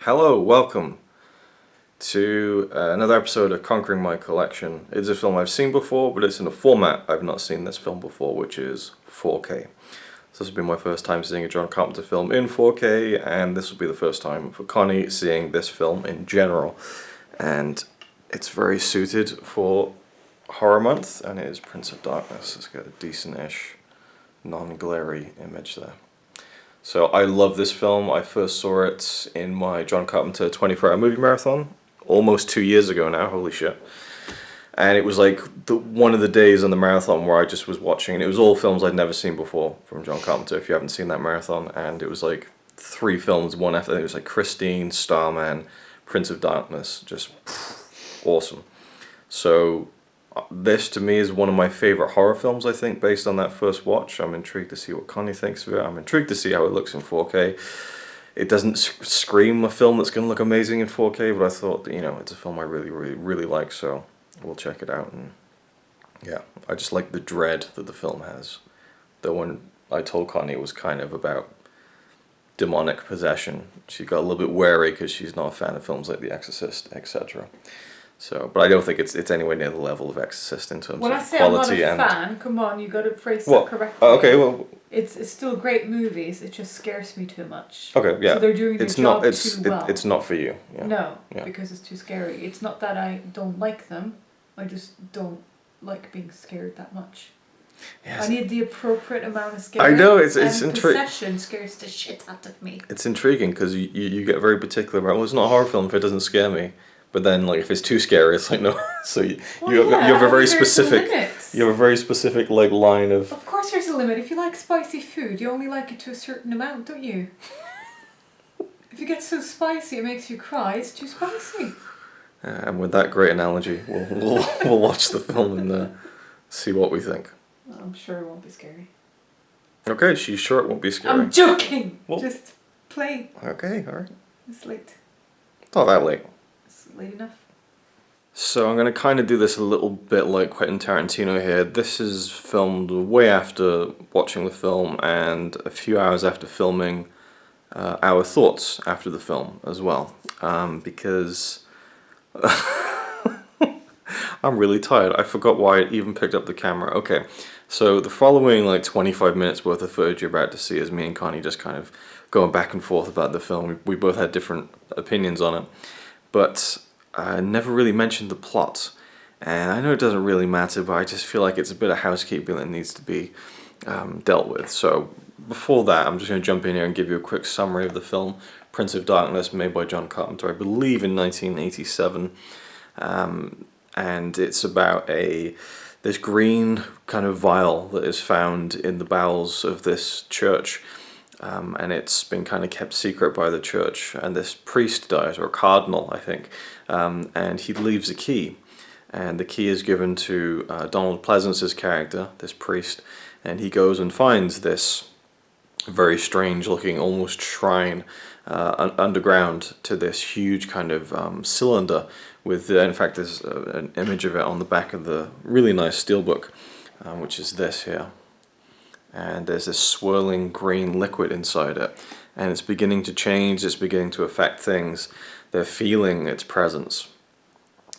Hello, welcome to another episode of Conquering My Collection. It's a film I've seen before, but it's in a format I've not seen this film before, which is 4K. So this will be my first time seeing a John Carpenter film in 4K, and this will be the first time for Connie seeing this film in general. And it's very suited for Horror Month, and it is Prince of Darkness. It's got a decent-ish, non-glary image there. So I love this film. I first saw it in my John Carpenter 24-hour movie marathon almost 2 years ago now, holy shit. And it was like one of the days on the marathon where I just was watching, and it was all films I'd never seen before from John Carpenter, if you haven't seen that marathon. And it was like 3 films, one after, it was like Christine, Starman, Prince of Darkness, just awesome. So this to me is one of my favourite horror films, I think, based on that first watch. I'm intrigued to see what Connie thinks of it. I'm intrigued to see how it looks in 4K. It doesn't scream a film that's going to look amazing in 4K, but I thought, you know, it's a film I really like, so we'll check it out. And yeah, I just like the dread that the film has. The one I told Connie was kind of about demonic possession. She got a little bit wary because she's not a fan of films like The Exorcist, etc. So, but I don't think it's anywhere near the level of Exorcist in terms of quality. When I say I'm not a fan, come on, you got to phrase that correctly. Okay, well, it's still great movies. It just scares me too much. Okay, yeah. So they're doing their job too well. It's not for you. Yeah. No, because it's too scary. It's not that I don't like them. I just don't like being scared that much. Yes. I need the appropriate amount of scare. I know, it's possession scares the shit out of me. It's intriguing because you get very particular about, well, it's not a horror film if it doesn't scare me. But then, like, if it's too scary, it's like, no. So you have a very specific, like, line of... Of course there's a limit. If you like spicy food, you only like it to a certain amount, don't you? If you get so spicy it makes you cry, it's too spicy. And with that great analogy, we'll watch the film and see what we think. Well, I'm sure it won't be scary. Okay, she's sure it won't be scary. I'm joking! Well, just play. Okay, alright. It's late. Not that late. Late enough. So I'm going to kind of do this a little bit like Quentin Tarantino here. This is filmed way after watching the film and a few hours after filming our thoughts after the film as well. Because I'm really tired. I forgot why I even picked up the camera. Okay, so the following like 25 minutes worth of footage you're about to see is me and Connie just kind of going back and forth about the film. We both had different opinions on it. But I never really mentioned the plot, and I know it doesn't really matter, but I just feel like it's a bit of housekeeping that needs to be dealt with. So before that, I'm just going to jump in here and give you a quick summary of the film, Prince of Darkness, made by John Carpenter, I believe in 1987, and it's about this green kind of vial that is found in the bowels of this church. And it's been kind of kept secret by the church, and this priest dies, or cardinal I think, and he leaves a key, and the key is given to Donald Pleasance's character, this priest, and he goes and finds this very strange looking almost shrine underground to this huge kind of cylinder with, in fact there's an image of it on the back of the really nice steelbook, which is this here. And there's this swirling green liquid inside it, and it's beginning to change, it's beginning to affect things, they're feeling its presence.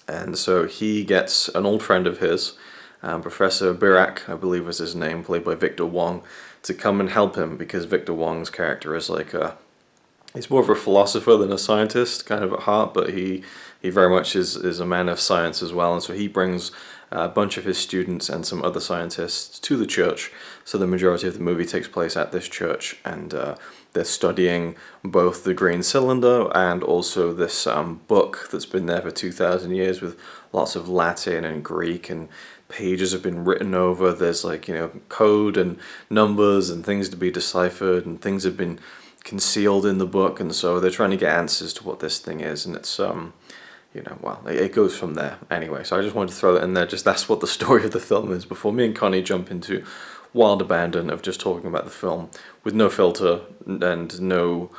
And so he gets an old friend of his, Professor Birak, I believe was his name, played by Victor Wong, to come and help him, because Victor Wong's character is like he's more of a philosopher than a scientist, kind of at heart, but he very much is a man of science as well, and so he brings a bunch of his students and some other scientists to the church. So the majority of the movie takes place at this church, and they're studying both the green cylinder and also this book that's been there for 2,000 years with lots of Latin and Greek, and pages have been written over. There's like, you know, code and numbers and things to be deciphered, and things have been concealed in the book, and so they're trying to get answers to what this thing is, and it's you know, well, it goes from there. Anyway, so I just wanted to throw that in there, just that's what the story of the film is, before me and Connie jump into wild abandon of just talking about the film with no filter and no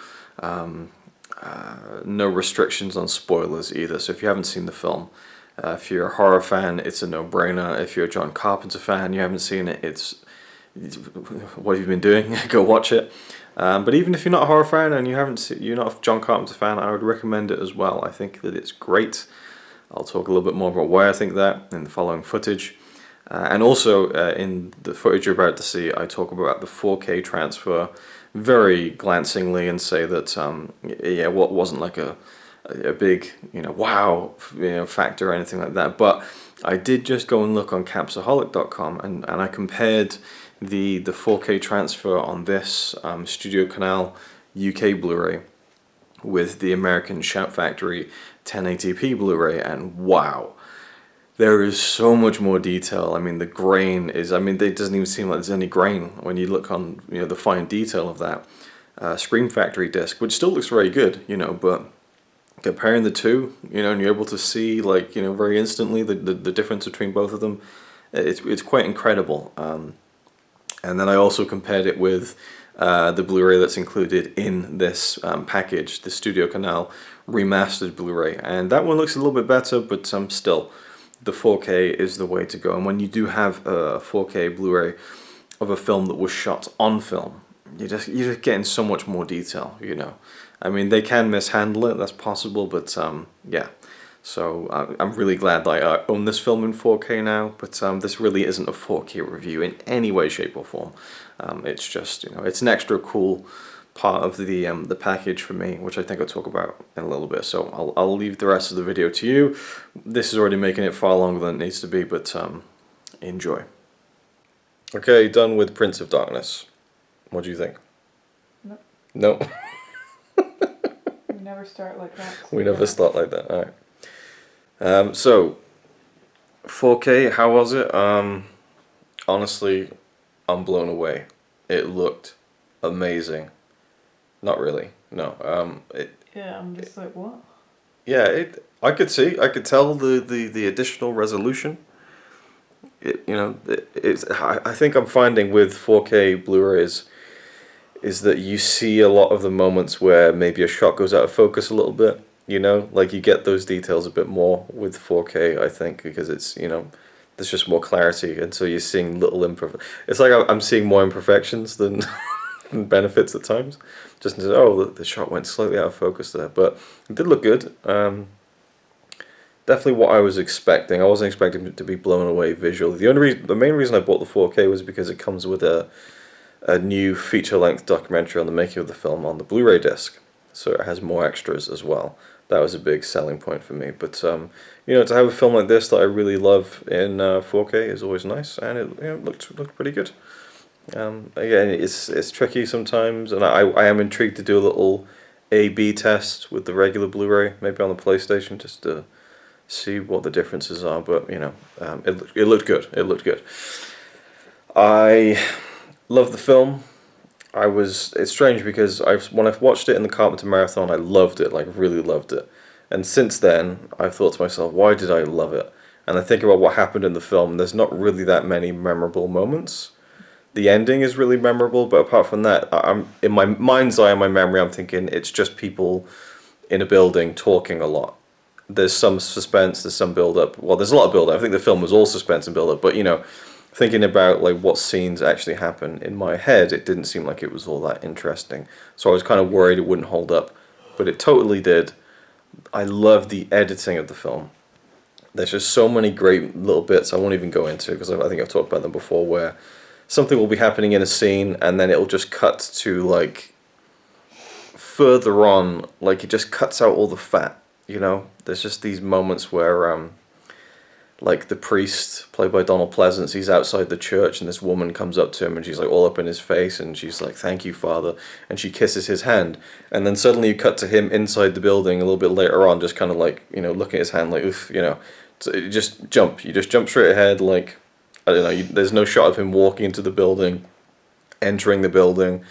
restrictions on spoilers either. So if you haven't seen the film, if you're a horror fan, it's a no-brainer. If you're a John Carpenter fan, you haven't seen it, it's what have you been doing? Go watch it. But even if you're not a horror fan and you're not a John Carpenter fan, I would recommend it as well. I think that it's great. I'll talk a little bit more about why I think that in the following footage. And also in the footage you're about to see, I talk about the 4K transfer very glancingly and say that what wasn't like a big wow factor or anything like that. But I did just go and look on Capsaholic.com and I compared the 4K transfer on this Studio Canal UK Blu-ray with the American Shout Factory 1080p Blu-ray, and wow, there is so much more detail. I mean, the grain is, it doesn't even seem like there's any grain when you look on the fine detail of that Scream Factory disc, which still looks very good, but comparing the two, and you're able to see very instantly the difference between both of them. It's quite incredible. And then I also compared it with the Blu-ray that's included in this package, the Studio Canal remastered Blu-ray, and that one looks a little bit better, but still, the 4K is the way to go. And when you do have a 4K Blu-ray of a film that was shot on film, you're just getting so much more detail. They can mishandle it, that's possible, but yeah. So I'm really glad that I own this film in 4K now, but this really isn't a 4K review in any way, shape or form. It's just, it's an extra cool part of the package for me, which I think I'll talk about in a little bit. So I'll leave the rest of the video to you. This is already making it far longer than it needs to be, but enjoy. Okay, done with Prince of Darkness. What do you think? No. No? We never start like that. So we never start like that, alright. So, 4K, how was it? Honestly, I'm blown away. It looked amazing. Not really, no. Yeah, I'm just like, what? Yeah, I could tell the additional resolution. I think I'm finding with 4K Blu-rays is that you see a lot of the moments where maybe a shot goes out of focus a little bit. You get those details a bit more with 4K, I think, because it's, there's just more clarity, and so you're seeing little it's like I'm seeing more imperfections than benefits at times. Just to say, oh, the shot went slightly out of focus there, but it did look good. Definitely what I was expecting. I wasn't expecting it to be blown away visually. The main reason I bought the 4K was because it comes with a new feature-length documentary on the making of the film on the Blu-ray disc, so it has more extras as well. That was a big selling point for me. But to have a film like this that I really love in 4K is always nice, and it looked pretty good. Again, it's tricky sometimes, and I am intrigued to do a little A/B test with the regular Blu-ray, maybe on the PlayStation, just to see what the differences are. But it looked good. It looked good. I love the film. It's strange because when I've watched it in the Carpenter Marathon, I loved it, really loved it. And since then, I've thought to myself, why did I love it? And I think about what happened in the film, and there's not really that many memorable moments. The ending is really memorable, but apart from that, I'm in my mind's eye and my memory, I'm thinking it's just people in a building talking a lot. There's some suspense, there's some build-up. Well, there's a lot of build-up. I think the film was all suspense and build-up, but thinking about what scenes actually happen in my head, it didn't seem like it was all that interesting. So I was kind of worried it wouldn't hold up, but it totally did. I love the editing of the film. There's just so many great little bits I won't even go into because I think I've talked about them before, where something will be happening in a scene and then it'll just cut to further on, it just cuts out all the fat. There's just these moments where the priest, played by Donald Pleasance, he's outside the church and this woman comes up to him and she's all up in his face and she's like, "Thank you, Father," and she kisses his hand, and then suddenly you cut to him inside the building a little bit later on, just kind of looking at his hand oof, so you just jump straight ahead, I don't know, there's no shot of him walking into the building, entering the building,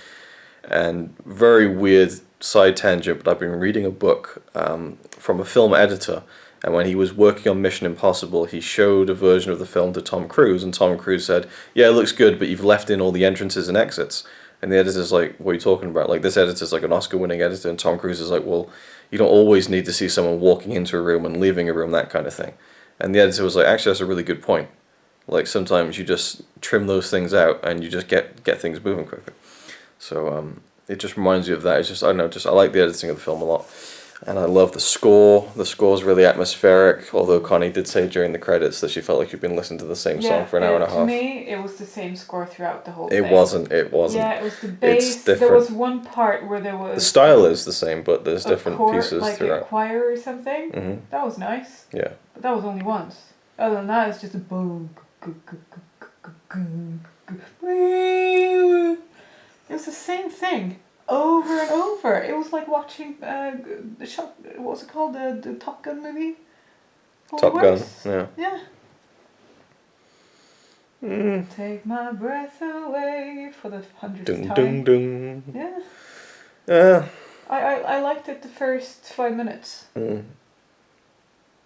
and very weird side tangent, but I've been reading a book from a film editor. And when he was working on Mission Impossible, he showed a version of the film to Tom Cruise, and Tom Cruise said, "Yeah, it looks good, but you've left in all the entrances and exits." And the editor's like, "What are you talking about? This editor's an Oscar-winning editor." And Tom Cruise is like, "Well, you don't always need to see someone walking into a room and leaving a room, that kind of thing." And the editor was like, "Actually, that's a really good point. Sometimes you just trim those things out and you just get things moving quicker." So, it just reminds you of that. It's just, I don't know, I like the editing of the film a lot. And I love the score. The score's really atmospheric, although Connie did say during the credits that she felt like she'd been listening to the same song for an hour and a half. To me, it was the same score throughout the whole thing. It wasn't. Yeah, it was the bass. It's different. There was one part where there was... The style is the same, but there's different pieces like throughout. Like a choir or something. Mm-hmm. That was nice. Yeah. But that was only once. Other than that, it's just a boom. It was the same thing. Over and over. It was like watching the shot. What was it called? The Top Gun movie. Top Gun. Yeah. Yeah. Take my breath away for the 100th time. Dun. Yeah. Yeah. I liked it the first 5 minutes.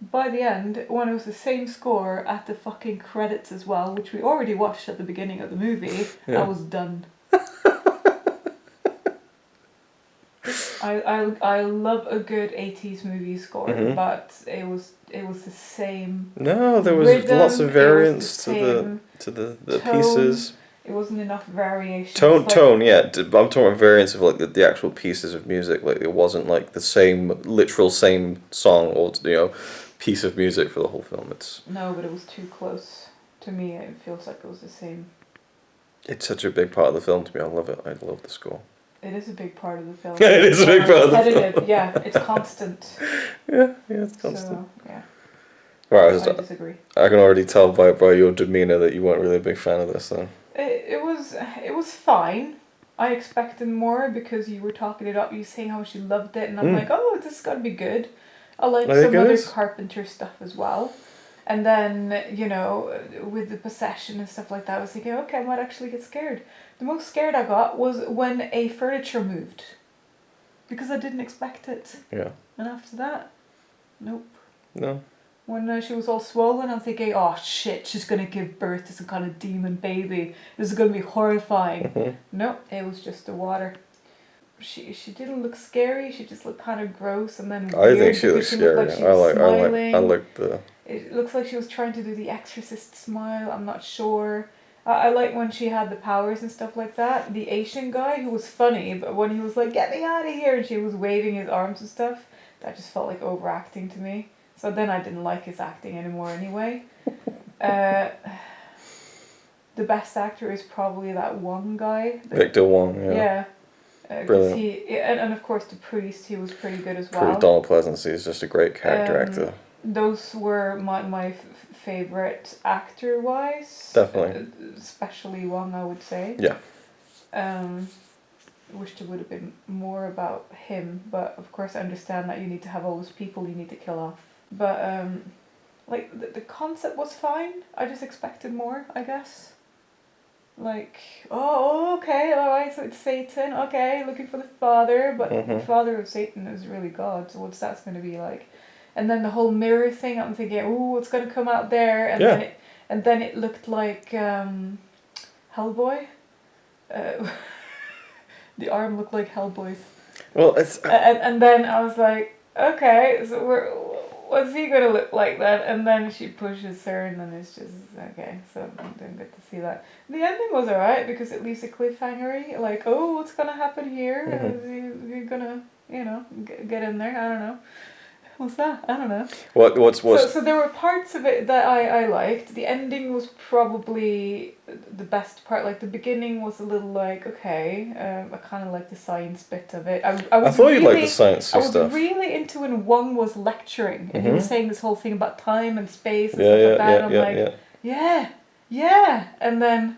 By the end, when it was the same score at the fucking credits as well, which we already watched at the beginning of the movie, I was done. I love a good 80s movie score, but it was the same. No, there was rhythm, lots of variance to the tone. pieces. It wasn't enough variation. Tone, yeah. But I'm talking about variance of like the actual pieces of music. Like it wasn't like the same literal same song or piece of music for the whole film. No, but it was too close. To me, it feels like it was the same. It's such a big part of the film to me. I love it. I love the score. It is a big part of the film. Yeah, it is a big part of the film. Yeah, it's constant. Yeah, it's constant. So, yeah. Right, I disagree. I can already tell by your demeanour that you weren't really a big fan of this then. It was fine. I expected more because you were talking it up. You were saying how much you loved it, and I'm like, oh, this has got to be good. I like some other Carpenter stuff as well. And then, with the possession and stuff like that, I was thinking, okay, I might actually get scared. The most scared I got was when a furniture moved. Because I didn't expect it. Yeah. And after that, nope. No. When she was all swollen, I'm thinking, oh shit, she's going to give birth to some kind of demon baby. This is going to be horrifying. Nope, it was just the water. She didn't look scary, she just looked kind of gross and then weird. I think she looked scary. Like she was smiling. I like the... It looks like she was trying to do the Exorcist smile, I'm not sure. I like when she had the powers and stuff like that. The Asian guy who was funny, but when he was like, get me out of here, and she was waving his arms and stuff, that just felt like overacting to me. So then I didn't like his acting anymore anyway. The best actor is probably that one guy. Victor Wong, Yeah. Brilliant. And of course the priest, he was pretty good as well. Donald Pleasence, he's just a great character actor. Those were my favourite actor-wise. Definitely. Especially Wong, I would say. Yeah. Wish there would have been more about him, but of course I understand that you need to have all those people you need to kill off. But the concept was fine. I just expected more, I guess. Like, oh, okay, alright, so it's Satan, okay, looking for the father, but the father of Satan is really God, so what's that going to be like? And then the whole mirror thing, I'm thinking, ooh, what's going to come out there? And then it looked like Hellboy. The arm looked like Hellboy's. Well, it's... And then I was like, okay, so what's he gonna look like then? And then she pushes her, and then it's just okay. So I didn't get to see that. The ending was alright because it leaves a cliffhanger. Like, oh, what's gonna happen here? Is he gonna, get in there? I don't know. What's that? I don't know. What's So there were parts of it that I liked. The ending was probably the best part. Like the beginning was a little like, okay, I kind of like the science bit of it. I thought you liked the science stuff. I was really into when Wong was lecturing and he was saying this whole thing about time and space and stuff like that. And I'm like, yeah. And then,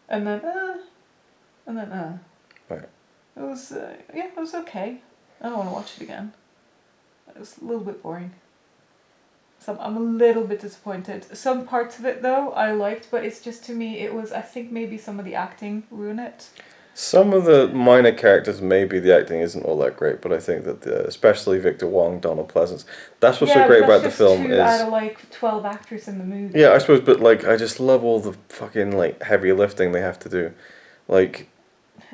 And then, Right. It was, it was okay. I don't want to watch it again. It was a little bit boring. So I'm a little bit disappointed. Some parts of it though I liked, but it's just to me I think maybe some of the acting ruined it. Some of the minor characters, maybe the acting isn't all that great, but I think that especially Victor Wong, Donald Pleasence, that's what's so great about the film is... out of like 12 actors in the movie. Yeah, I suppose, but like I just love all the fucking like heavy lifting they have to do. Like...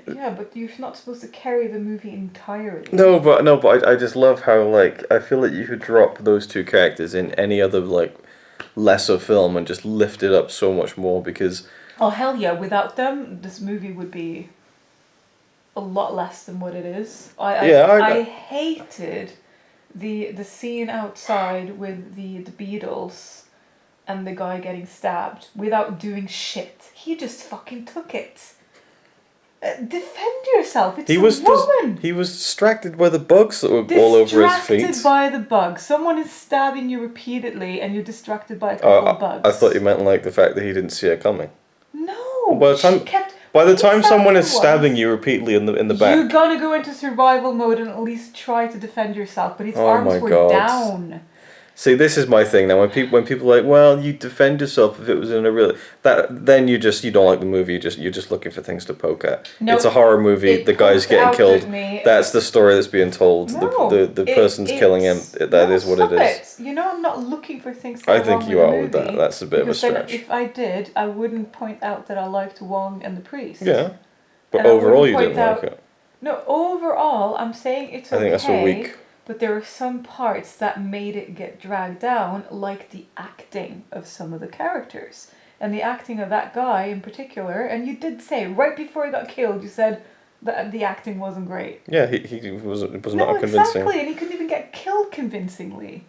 Yeah, but you're not supposed to carry the movie entirely. No, but I just love how like I feel like you could drop those two characters in any other like lesser film and just lift it up so much more because Oh hell yeah! Without them, this movie would be a lot less than what it is. I hated the scene outside with the Beatles and the guy getting stabbed without doing shit. He just fucking took it. Defend yourself. It's a woman. He was distracted by the bugs that were all over his feet. Distracted by the bugs. Someone is stabbing you repeatedly, and you're distracted by a couple of bugs. I thought you meant like the fact that he didn't see it coming. No. By the time someone is stabbing you repeatedly in the back, you're gonna go into survival mode and at least try to defend yourself. But his arms were down. See, this is my thing now. When people are like, well, you defend yourself if it was in a real then you don't like the movie. You're just looking for things to poke at. Nope. It's a horror movie. The guy's getting killed. That's the story that's being told. No, the person's killing him. That is what it is. You know, I'm not looking for things. I think you are with that. That's a bit of a stretch. If I did, I wouldn't point out that I liked Wong and the priest. Yeah, but overall you didn't like it. No, overall I'm saying it's okay. I think that's a weak. But there were some parts that made it get dragged down, like the acting of some of the characters. And the acting of that guy in particular, and you did say, right before he got killed, you said that the acting wasn't great. Yeah, he was not convincing. Exactly, and he couldn't even get killed convincingly.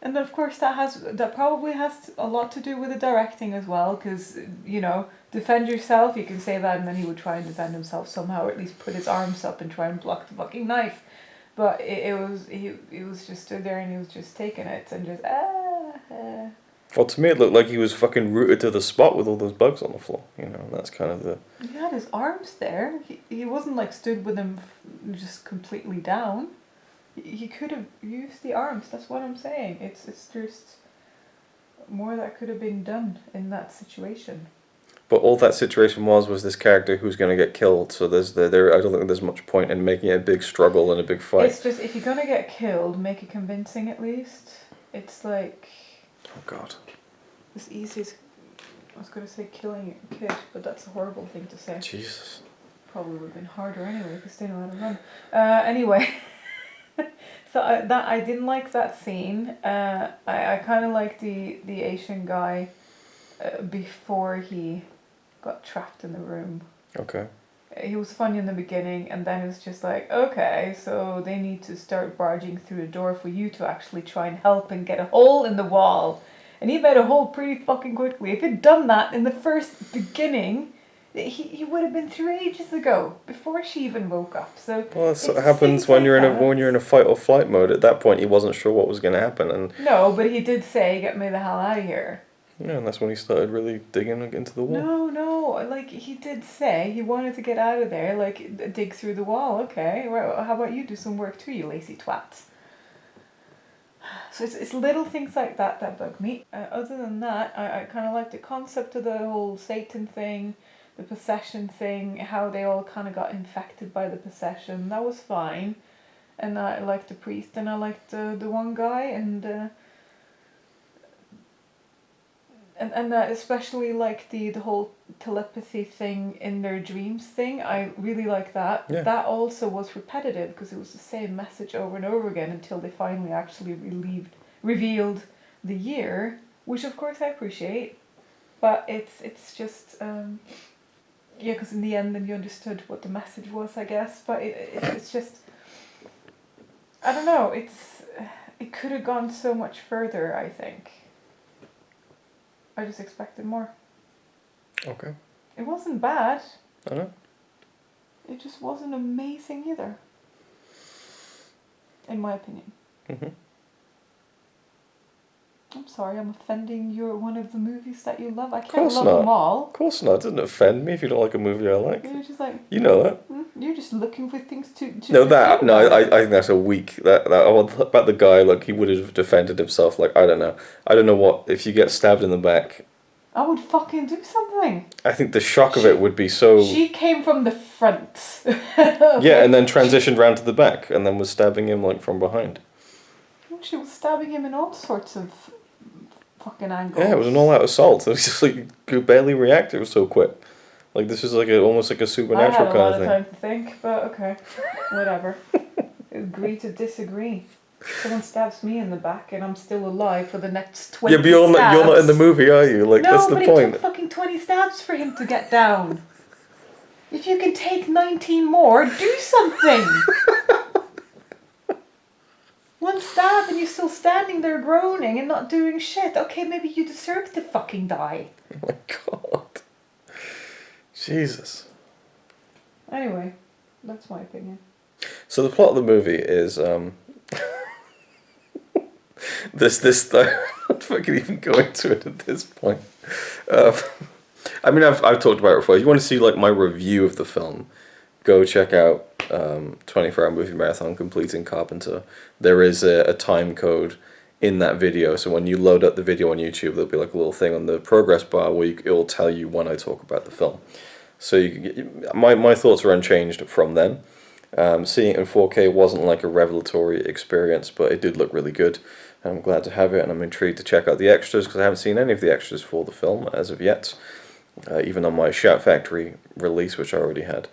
And of course that probably has a lot to do with the directing as well, because, you know, defend yourself, you can say that, and then he would try and defend himself somehow, or at least put his arms up and try and block the fucking knife. But he was just stood there and he was just taking it and just Well, to me it looked like he was fucking rooted to the spot with all those bugs on the floor. You know, that's kind of the. He had his arms there. He wasn't like stood with them just completely down. He could have used the arms. That's what I'm saying. It's just more that could have been done in that situation. But all that situation was this character who's going to get killed. So I don't think there's much point in making it a big struggle and a big fight. It's just, if you're going to get killed, make it convincing at least. It's like... Oh God. As easy as... I was going to say killing a kid, but that's a horrible thing to say. Jesus. Probably would have been harder anyway, because they know how to run. Anyway. So I didn't like that scene. I kind of liked the Asian guy before he got trapped in the room. Okay. He was funny in the beginning, and then it was just like, okay, so they need to start barging through the door for you to actually try and help and get a hole in the wall. And he made a hole pretty fucking quickly. If he'd done that in the first beginning, he would have been through ages ago, before she even woke up. So well, that's what happens when you're in a fight or flight mode. At that point, he wasn't sure what was going to happen, and no, but he did say, "Get me the hell out of here." Yeah, and that's when he started really digging into the wall. No, like, he did say he wanted to get out of there, like, dig through the wall. Okay, well, how about you do some work too, you lazy twat? So it's little things like that bug me. Other than that, I kind of like the concept of the whole Satan thing, the possession thing, how they all kind of got infected by the possession. That was fine. And I liked the priest, and I liked the one guy, and especially like the whole telepathy thing in their dreams thing. I really like that. Yeah. That also was repetitive because it was the same message over and over again until they finally actually revealed the year, which of course I appreciate. But it's just yeah, because in the end then you understood what the message was, I guess. But it's just, I don't know. It could have gone so much further, I think. I just expected more. Okay. It wasn't bad. I know. It just wasn't amazing either. In my opinion. Mm-hmm. I'm sorry, I'm offending one of the movies that you love. I can't love them all. Of course not. It doesn't offend me if you don't like a movie I like. You're just like... You know that. You're just looking for things to I think that's a weak... That about the guy, like, he would have defended himself, like, I don't know what... If you get stabbed in the back... I would fucking do something. I think the shock of it would be so... She came from the front. Okay. Yeah, and then transitioned round to the back, and then was stabbing him, like, from behind. She was stabbing him in all sorts of fucking angles. Yeah, it was an all-out assault. It was just like, you could barely react. It was so quick. Like, this is like almost like a supernatural kind of thing. I had a lot of time to think, but okay, whatever. Agree to disagree. Someone stabs me in the back and I'm still alive for the next 20 Yeah, but you're not in the stabs. movie, are you? Like, No, that's the but point. it took fucking 20 stabs for him to get down. If you can take 19 more, do something! One stab and you're still standing there groaning and not doing shit. Okay, maybe you deserve to fucking die. Oh my god. Jesus. Anyway, that's my opinion. So the plot of the movie is this I'm not fucking even go into it at this point. I mean, I've talked about it before. If you want to see like my review of the film, go check out 24 Hour Movie Marathon Completing Carpenter. There is a time code in that video, so when you load up the video on YouTube, there'll be like a little thing on the progress bar where it will tell you when I talk about the film. So my thoughts are unchanged from then. Seeing it in 4K wasn't like a revelatory experience, but it did look really good. I'm glad to have it, and I'm intrigued to check out the extras because I haven't seen any of the extras for the film as of yet, even on my Shout Factory release, which I already had.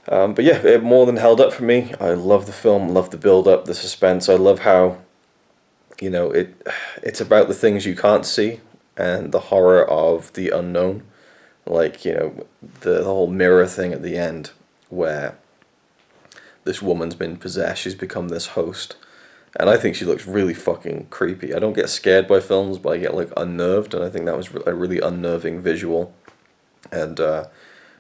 But yeah, it more than held up for me. I love the film, love the build-up, the suspense. I love how, it's about the things you can't see and the horror of the unknown. Like, the whole mirror thing at the end where this woman's been possessed, she's become this host. And I think she looks really fucking creepy. I don't get scared by films, but I get like unnerved, and I think that was a really unnerving visual. And the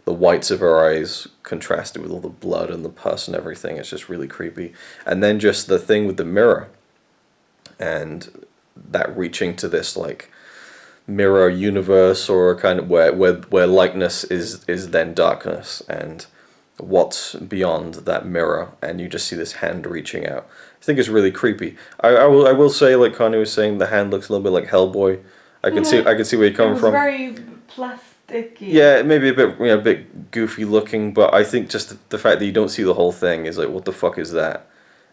whites of her eyes contrasted with all the blood and the pus and everything, it's just really creepy. And then just the thing with the mirror, and that reaching to this like mirror universe, or kind of where likeness is then darkness, and what's beyond that mirror, and you just see this hand reaching out. I think it's really creepy. I will say, like Connie was saying, the hand looks a little bit like Hellboy. I can see where you're coming from. Very plasticky. Yeah, maybe a bit goofy looking, but I think just the fact that you don't see the whole thing is like, what the fuck is that?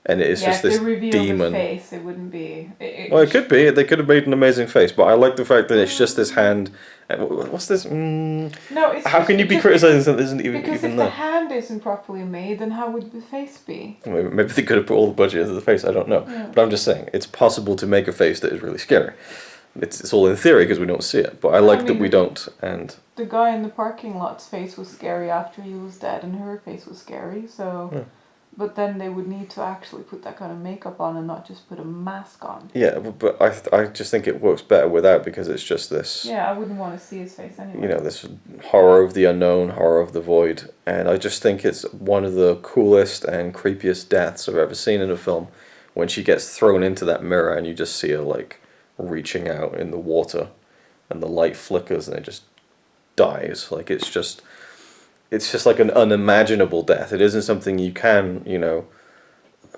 And it is just this demon. If they reveal the face, it wouldn't be. Well, it could be. They could have made an amazing face, but I like the fact that it's just this hand. What's this? No, it's how can you be criticizing something that isn't even because even if there? the hand isn't properly made, then how would the face be? Maybe they could have put all the budget into the face. I don't know, but I'm just saying it's possible to make a face that is really scary. It's all in theory because we don't see it, but I like that we don't. And the guy in the parking lot's face was scary after he was dead, and her face was scary. So. Yeah. But then they would need to actually put that kind of makeup on and not just put a mask on. Yeah, but I just think it works better without, because it's just this... Yeah, I wouldn't want to see his face anyway. This horror of the unknown, horror of the void. And I just think it's one of the coolest and creepiest deaths I've ever seen in a film. When she gets thrown into that mirror and you just see her like reaching out in the water and the light flickers and it just dies. Like it's just like an unimaginable death. It isn't something you can,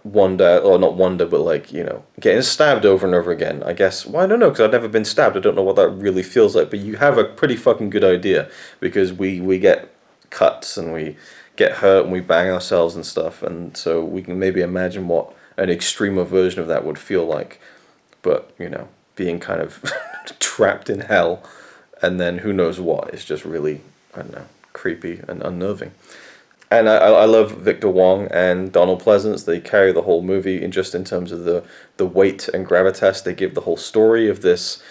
wonder, or not wonder, but like, getting stabbed over and over again, I guess. Well, I don't know, because I've never been stabbed. I don't know what that really feels like, but you have a pretty fucking good idea, because we get cuts and we get hurt and we bang ourselves and stuff, and so we can maybe imagine what an extremer version of that would feel like. But, being kind of trapped in hell, and then who knows what, is just really, I don't know, creepy and unnerving. And I love Victor Wong and Donald Pleasance. They carry the whole movie in terms of the weight and gravitas. They give the whole story of this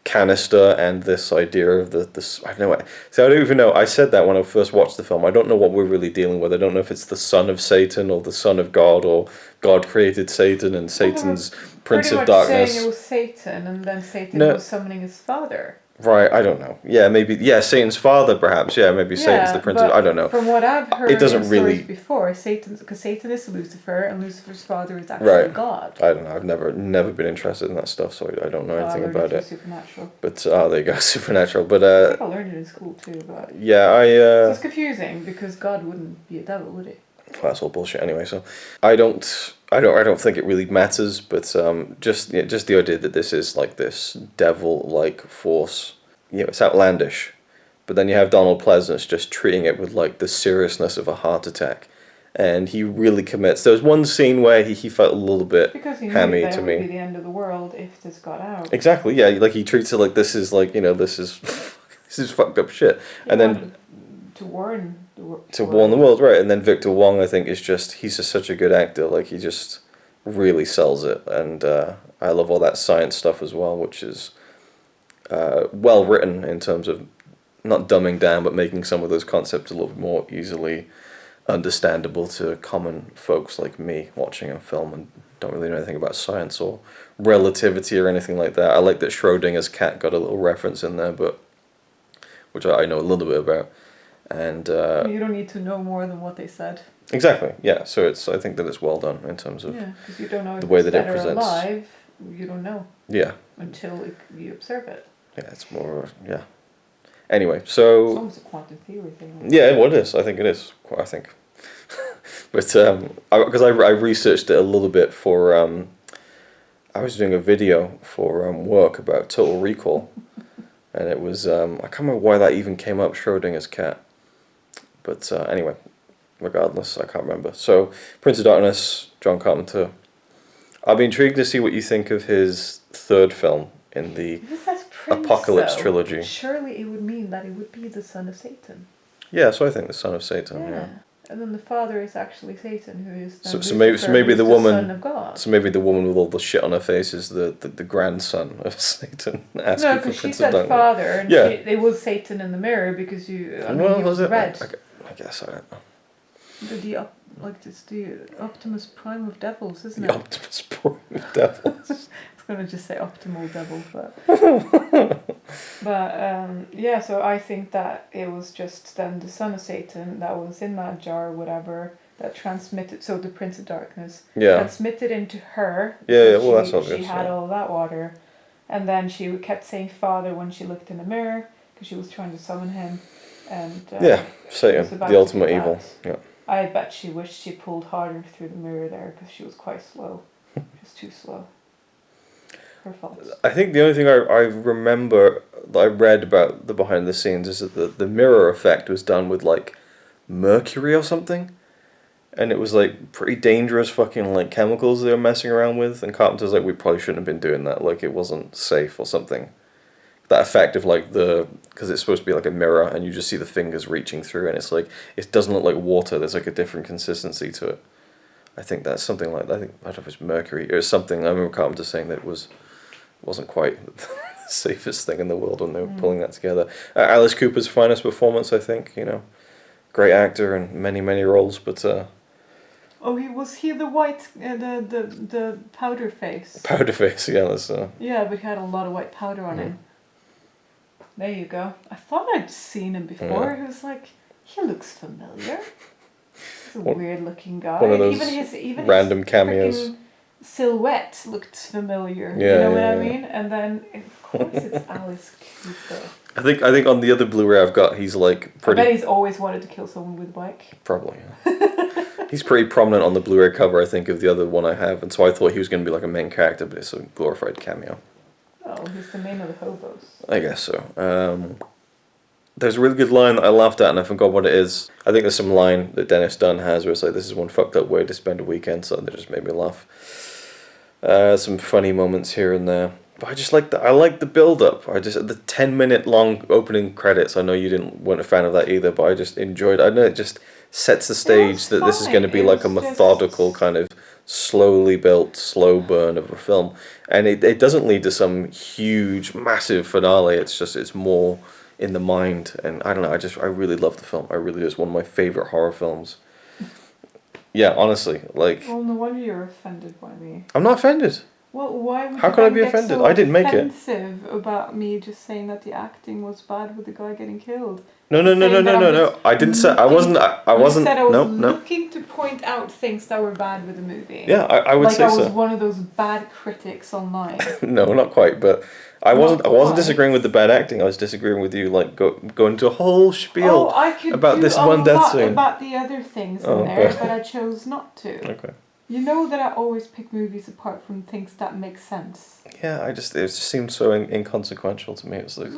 canister and this idea of this. I don't know. So I don't even know. I said that when I first watched the film. I don't know what we're really dealing with. I don't know if it's the son of Satan or the son of God, or God created Satan and Satan's prince of darkness. Saying it was Satan, and then Satan was summoning his father. Right, I don't know. Yeah, maybe. Yeah, Satan's father, perhaps. Yeah, maybe Satan's the prince of... I don't know. From what I've heard it doesn't in really... stories before, because Satan is Lucifer, and Lucifer's father is actually God. I don't know. I've never been interested in that stuff, so I don't know anything about it. Supernatural. But, there you go, supernatural. But, I think I learned it in school too, but... Yeah, So it's confusing, because God wouldn't be a devil, would he? Well, that's all bullshit anyway, so... I don't think it really matters, but just the idea that this is like this devil-like force, it's outlandish. But then you have Donald Pleasance just treating it with like the seriousness of a heart attack, and he really commits. There was one scene where he felt a little bit hammy to me. Because he knew that would be the end of the world if this got out. Exactly, yeah. Like he treats it like this is like this is fucked up shit, and then to warn the world. To warn the world, right? And then Victor Wong, I think, he's just such a good actor. Like he really sells it, and I love all that science stuff as well, which is well written in terms of not dumbing down, but making some of those concepts a little more easily understandable to common folks like me watching a film and don't really know anything about science or relativity or anything like that. I like that Schrodinger's cat got a little reference in there, but which I know a little bit about. And you don't need to know more than what they said. exactly, yeah. So I think that it's well done in terms of because you don't know if the way it's that it dead or presents. alive. You don't know. Yeah. Until you observe it. Yeah, it's more yeah. Anyway, so it's almost a quantum theory thing. Yeah, well, it is. I think it is. I think, but because I researched it a little bit for I was doing a video for work about Total Recall, and it was I can't remember why that even came up, Schrodinger's cat. But anyway, regardless, I can't remember. So Prince of Darkness, John Carpenter. I'll be intrigued to see what you think of his third film in the Apocalypse trilogy. Surely it would mean that it would be the son of Satan. Yeah, so I think the son of Satan. Yeah. And then the father is actually Satan, who is then so maybe the woman, son of God. So maybe the woman with all the shit on her face is the grandson of Satan. No, because she said father, and it was Satan in the mirror because he was red. I guess I don't know. It's the Optimus Prime of devils, isn't it? The Optimus Prime of devils. I was going to just say optimal devil, but so I think that it was just then the son of Satan that was in that jar or whatever that transmitted, so the Prince of Darkness transmitted into her. Well, that's obvious. She had all that water, and then she kept saying father when she looked in the mirror because she was trying to summon him, and Satan, the ultimate evil. Yeah. I bet she wished she pulled harder through the mirror there because she was quite slow. She was too slow. Her fault. I think the only thing I remember that I read about the behind the scenes is that the mirror effect was done with like mercury or something, and it was like pretty dangerous fucking like chemicals they were messing around with, and Carpenter's like, we probably shouldn't have been doing that, like it wasn't safe or something. That effect of like because it's supposed to be like a mirror and you just see the fingers reaching through, and it's like it doesn't look like water, there's like a different consistency to it. I think that's something like that. I don't know if it's mercury or something. I remember Carpenter saying that it wasn't quite the safest thing in the world when they were pulling that together. Alice Cooper's finest performance, I think. Great actor in many roles, but. Was he the white the powder face? Powder face, yeah. That's. Yeah, but he had a lot of white powder on him. There you go. I thought I'd seen him before. Yeah. He was like, he looks familiar. He's a weird looking guy. One of those even random his cameos. Silhouette looked familiar. Yeah, you know what I mean? And then of course it's Alice Cooper. I think on the other Blu-ray I've got, he's like pretty. I bet he's always wanted to kill someone with a bike. Probably. Yeah. He's pretty prominent on the Blu-ray cover, I think, of the other one I have, and so I thought he was going to be like a main character, but it's a glorified cameo. Oh, he's the main of the hobos. I guess so. There's a really good line that I laughed at and I forgot what it is. I think there's some line that Dennis Dunn has where it's like, this is one fucked up way to spend a weekend, so that just made me laugh. Some funny moments here and there. But I just like I like the build-up. The 10-minute long opening credits, I know you weren't a fan of that either, but I just enjoyed it. I know it just sets the stage that this is going to be like a methodical kind of slowly built, slow burn of a film. And it doesn't lead to some huge, massive finale. It's more in the mind. And I don't know, I really love the film. I really is one of my favourite horror films. Yeah, honestly, like. Well, no wonder you're offended by me. I'm not offended. Well, why would How could I be offended? So I didn't make it. Offensive about me just saying that the acting was bad with the guy getting killed. No. I didn't say. I wasn't. I wasn't. I said I was looking to point out things that were bad with the movie. Yeah, I would say so. Like I was one of those bad critics online. No, not quite. But I wasn't disagreeing with the bad acting. I was disagreeing with you, like going into a whole spiel about this one death scene. About the other things in there, but I chose not to. Okay. You know that I always pick movies apart from things that make sense. Yeah, it just seems so inconsequential to me. It's like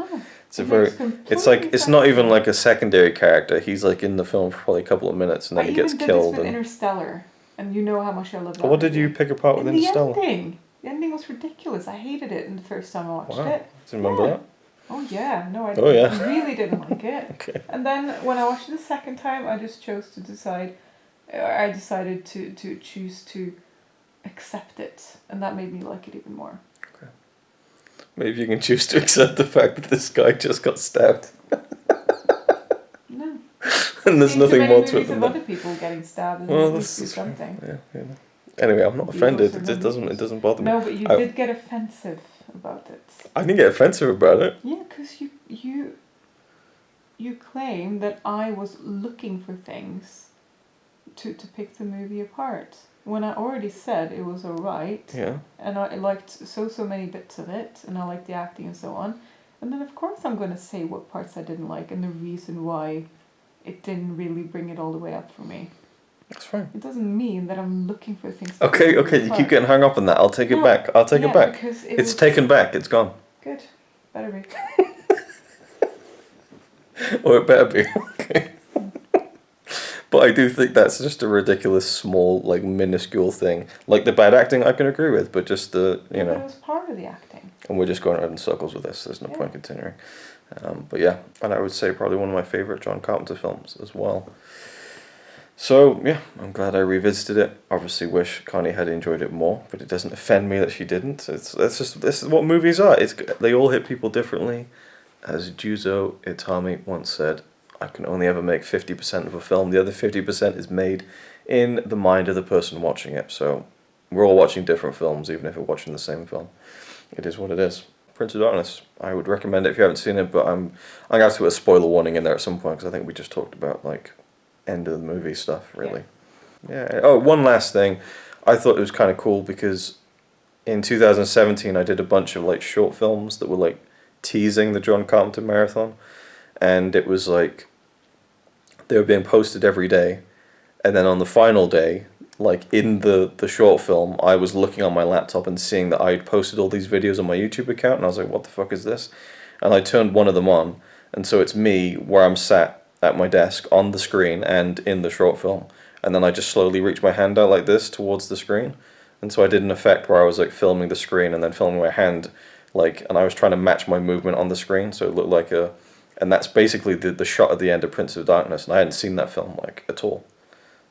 it's not even like a secondary character. He's like in the film for probably a couple of minutes and then he gets killed. This with Interstellar, and you know how much I love that. What did you pick apart with Interstellar? The ending was ridiculous. I hated it the first time I watched it. Do you remember that? Oh yeah, no, I really didn't like it. Okay. And then when I watched it the second time, I just chose to decide. I decided to choose to accept it, and that made me like it even more. Okay. Maybe you can choose to accept the fact that this guy just got stabbed. No. And there's nothing more to it Movies than of that. other people getting stabbed, and Well, at that's least do something. yeah. Anyway, I'm not offended. It Beatles doesn't bother me. No, but you did get offensive about it. I didn't get offensive about it. Yeah, because you claim that I was looking for things to pick the movie apart, when I already said it was alright. Yeah. And I liked so many bits of it, and I liked the acting and so on. And then of course I'm going to say what parts I didn't like and the reason why it didn't really bring it all the way up for me. That's fine. It doesn't mean that I'm looking for things to Okay, you keep getting hung up on that. I'll take it back. I'll take it back. It's taken back. It's gone. Good. Better be. Or it better be. Okay. But I do think that's just a ridiculous, small, like, minuscule thing. Like, the bad acting I can agree with, but just the, you know. But it was part of the acting. And we're just going around in circles with this. There's no point continuing. But yeah, and I would say probably one of my favourite John Carpenter films as well. So, yeah, I'm glad I revisited it. Obviously wish Connie had enjoyed it more, but it doesn't offend me that she didn't. This is what movies are. They all hit people differently. As Juzo Itami once said, I can only ever make 50% of a film. The other 50% is made in the mind of the person watching it. So we're all watching different films, even if we're watching the same film. It is what it is. Prince of Darkness. I would recommend it if you haven't seen it, but I'm going to have to put a spoiler warning in there at some point, because I think we just talked about, like, end of the movie stuff, really. Yeah. Oh, one last thing. I thought it was kind of cool because in 2017 I did a bunch of, like, short films that were, like, teasing the John Carpenter marathon, and it was like they were being posted every day, and then on the final day, like in the short film, I was looking on my laptop and seeing that I'd posted all these videos on my YouTube account, and I was like, what the fuck is this? And I turned one of them on, and so it's me where I'm sat at my desk on the screen and in the short film, and then I just slowly reach my hand out like this towards the screen, and so I did an effect where I was like filming the screen and then filming my hand, like, and I was trying to match my movement on the screen so it looked like a, and that's basically the shot at the end of Prince of Darkness, and I hadn't seen that film, like, at all.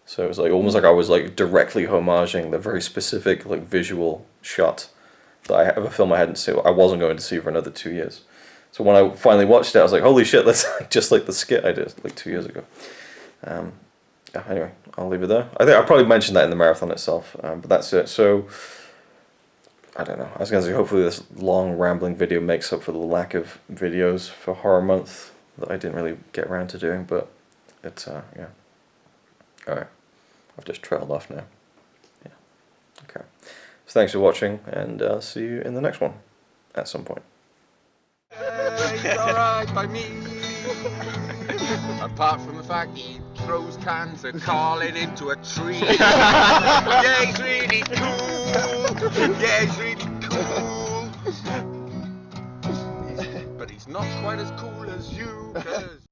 So it was like almost like I was like directly homaging the very specific, like, visual shot that I have a film I hadn't seen, I wasn't going to see for another 2 years. So when I finally watched it, I was like, holy shit, that's just like the skit I did like 2 years ago. Yeah, anyway, I'll leave it there. I think I probably mentioned that in the marathon itself, but that's it. So I don't know. I was going to say, hopefully this long rambling video makes up for the lack of videos for Horror Month that I didn't really get around to doing, but it's, yeah. Alright, I've just trailed off now. Yeah, okay. So thanks for watching, and I'll see you in the next one, at some point. It's alright by me. Apart from the fact he throws cans of Carlin into a tree. Yeah, he's really cool. Yeah, he's really cool. But he's not quite as cool as you, 'cause